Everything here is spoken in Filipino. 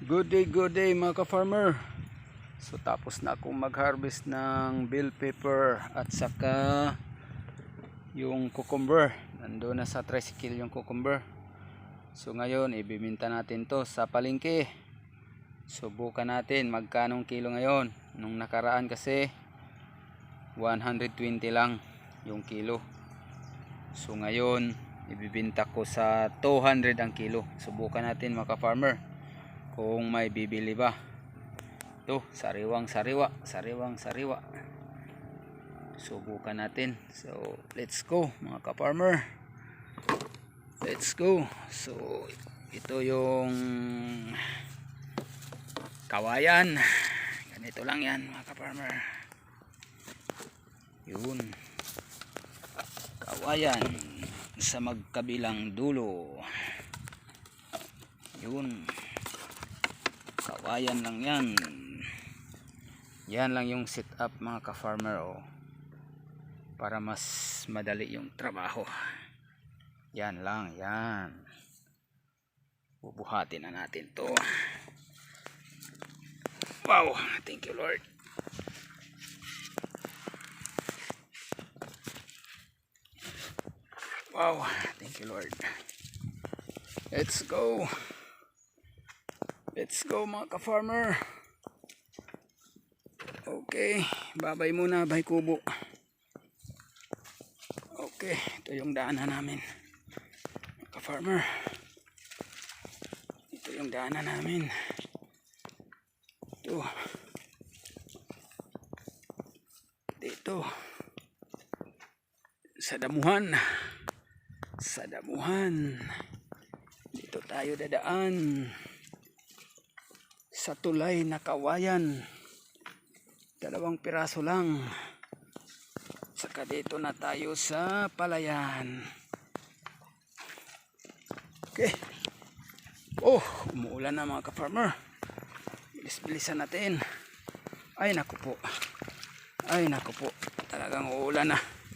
Good day mga ka-farmer. So tapos na akong mag-harvest ng bell pepper at saka yung cucumber. Nandoon na sa tricycle yung cucumber. So ngayon ibibenta natin to sa palengke. Subukan natin magkanong kilo ngayon. Nung nakaraan kasi 120 lang yung kilo. So ngayon ibibenta ko sa 200 ang kilo. Subukan natin mga ka-farmer kung may bibili ba. Ito, sariwang sariwa. Subukan natin. So, let's go mga ka-farmer. Let's go. So, ito yung kawayan. Ganito lang yan mga ka-farmer. Yun. Kawayan sa magkabilang dulo. Yun. Kawayan lang yan. Yan lang yung setup mga ka-farmer, oh, para mas madali yung trabaho. Yan lang, yan. Bubuhatin na natin to. Wow, thank you Lord. Wow, thank you Lord. Let's go. Let's go mga ka-farmer. Okay, babay muna, bay kubo. Okay, ito yung daanan namin mga ka-farmer. Ito yung daanan namin. Ito. Dito. Sa damuhan. Sa damuhan. Dito tayo dadaan. Sa tulay na kawayan, 2 piraso lang. Saka dito na tayo sa palayan. Okay. Oh, umuulan na mga ka-farmer. Bilis-bilisan natin. Ay naku po. Talagang uulan na.